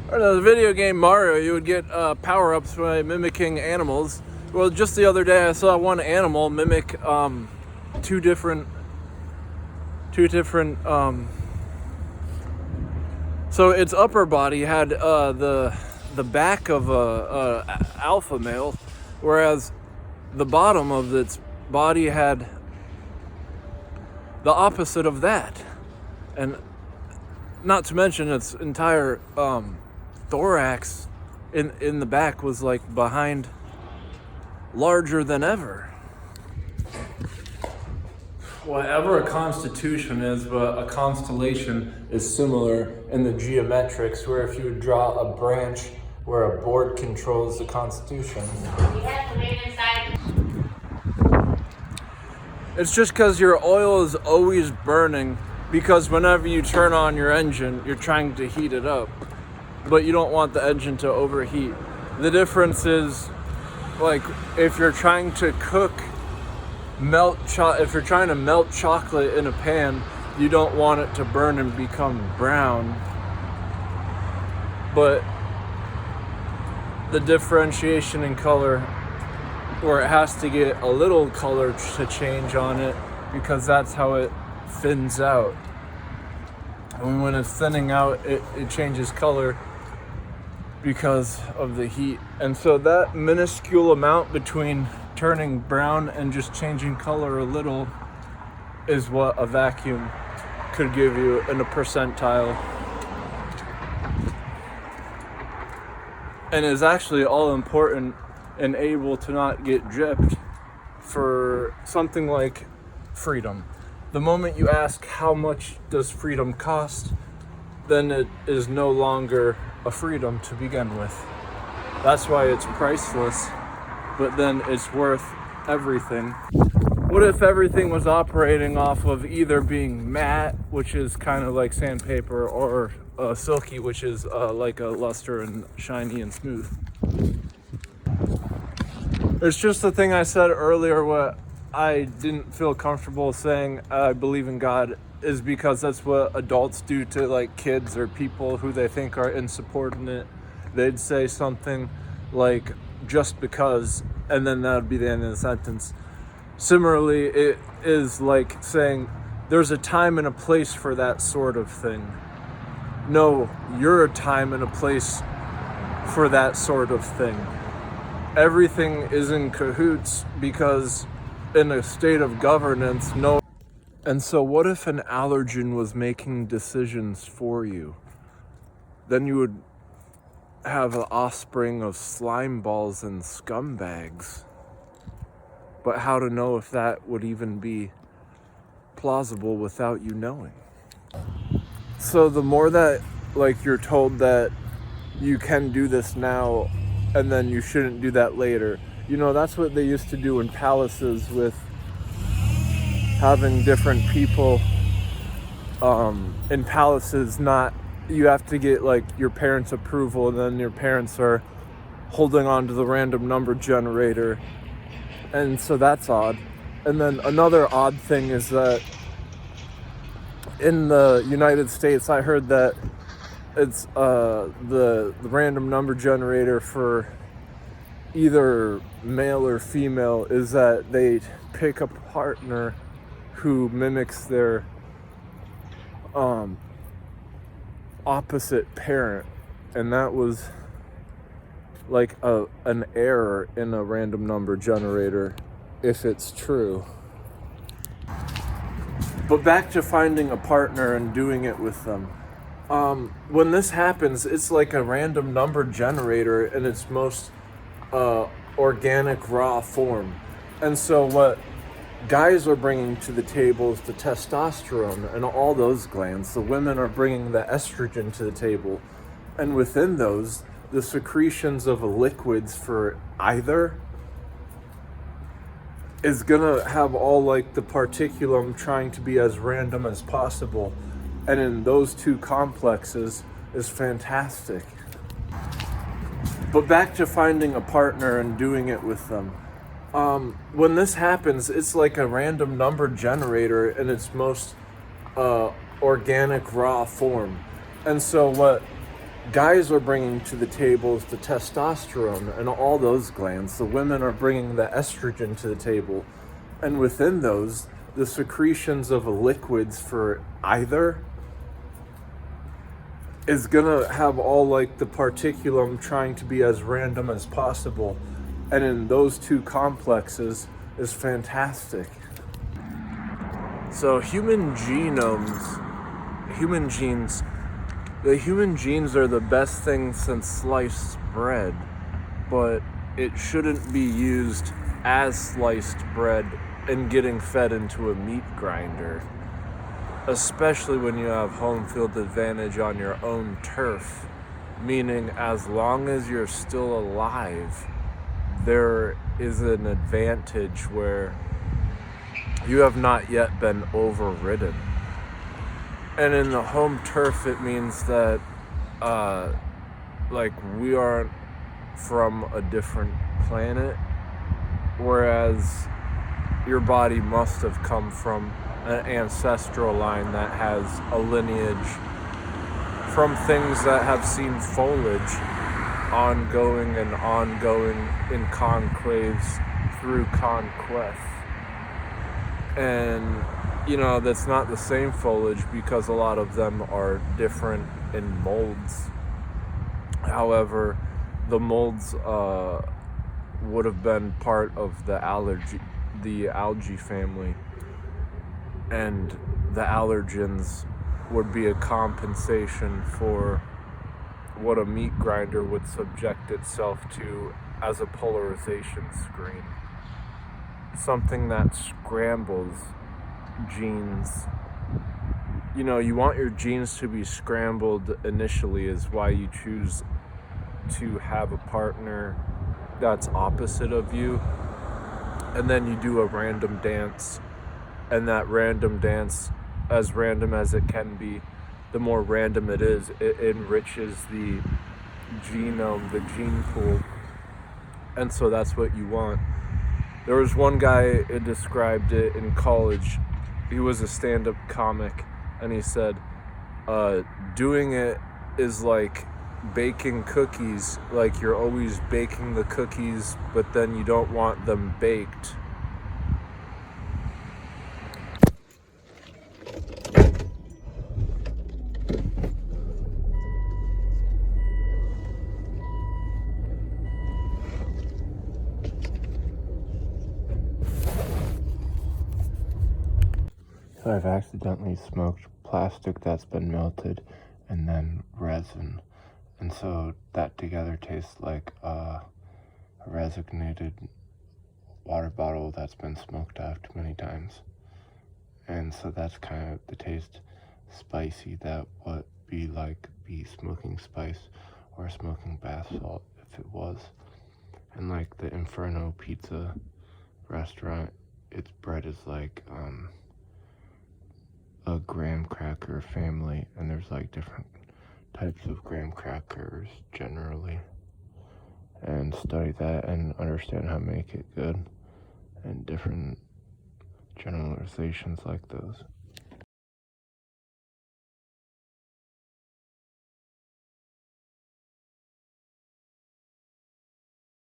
In the video game Mario, you would get power-ups by mimicking animals. Well, just the other day I saw one animal mimic two different. So its upper body had the back of a alpha male, whereas the bottom of its body had the opposite of that, and not to mention its entire thorax in the back was like behind, larger than ever. Whatever a constitution is, but a constellation is similar in the geometrics, where if you would draw a branch where a board controls the constitution. We have to wait inside. It's just because your oil is always burning, because whenever you turn on your engine, you're trying to heat it up, but you don't want the engine to overheat. The difference is, like, if you're trying to if you're trying to melt chocolate in a pan, you don't want it to burn and become brown. But the differentiation in color, where it has to get a little color to change on it, because that's how it thins out. And when it's thinning out, it changes color because of the heat. And so that minuscule amount between turning brown and just changing color a little is what a vacuum could give you in a percentile. And is actually all important and able to not get gypped for something like freedom. The moment you ask how much does freedom cost, then it is no longer a freedom to begin with. That's why it's priceless, but then it's worth everything. What if everything was operating off of either being matte, which is kind of like sandpaper, or silky, which is like a luster and shiny and smooth? It's just the thing I said earlier, what I didn't feel comfortable saying I believe in God, is because that's what adults do to like kids or people who they think are insubordinate. They'd say something like, just because, and then that would be the end of the sentence. Similarly, it is like saying there's a time and a place for that sort of thing. No, you're a time and a place for that sort of thing. Everything is in cahoots, because in a state of governance, no. And so what if an allergen was making decisions for you? Then you would have an offspring of slime balls and scumbags. But how to know if that would even be plausible without you knowing? So the more that, like, you're told that you can do this now and then you shouldn't do that later. You know, that's what they used to do in palaces with having different people in palaces. Not, you have to get like your parents' approval, and then your parents are holding on to the random number generator, and so that's odd. And then another odd thing is that in the United States, I heard that it's the random number generator for either male or female is that they pick a partner who mimics their opposite parent, and that was like an error in a random number generator, if it's true. But back to finding a partner and doing it with them. When this happens, it's like a random number generator in its most organic, raw form. And so what guys are bringing to the table is the testosterone and all those glands. The women are bringing the estrogen to the table. And within those, the secretions of liquids for either is gonna have all like the particulum trying to be as random as possible. And in those two complexes is fantastic. But back to finding a partner and doing it with them. When this happens, it's like a random number generator in its most organic, raw form. And so what guys are bringing to the table is the testosterone and all those glands. The women are bringing the estrogen to the table. And within those, the secretions of liquids for either is gonna have all like the particulum trying to be as random as possible. And in those two complexes is fantastic. So human genes, the human genes are the best thing since sliced bread, but it shouldn't be used as sliced bread and getting fed into a meat grinder, especially when you have home field advantage on your own turf, meaning as long as you're still alive, there is an advantage where you have not yet been overridden. And in the home turf, it means that, we aren't from a different planet, whereas your body must have come from an ancestral line that has a lineage from things that have seen foliage ongoing in conclaves through conquest. And that's not the same foliage because a lot of them are different in molds. However, the molds would have been part of the algae family, and the allergens would be a compensation for what a meat grinder would subject itself to as a polarization screen. Something that scrambles genes. You want your genes to be scrambled initially, is why you choose to have a partner that's opposite of you, and then you do a random dance, and that random dance, as random as it can be, the more random it is, it enriches the genome, the gene pool, and so that's what you want. There was one guy who described it in college. He was a stand-up comic, and he said, doing it is like baking cookies, like you're always baking the cookies, but then you don't want them baked. So I've accidentally smoked plastic that's been melted and then resin. And so that together tastes like a resignated water bottle that's been smoked out too many times. And so that's kind of the taste spicy that would be smoking spice or smoking bath salt if it was. And like the Inferno Pizza restaurant, its bread is like a graham cracker family, and there's like different types of graham crackers generally, and study that and understand how to make it good, and different generalizations like those.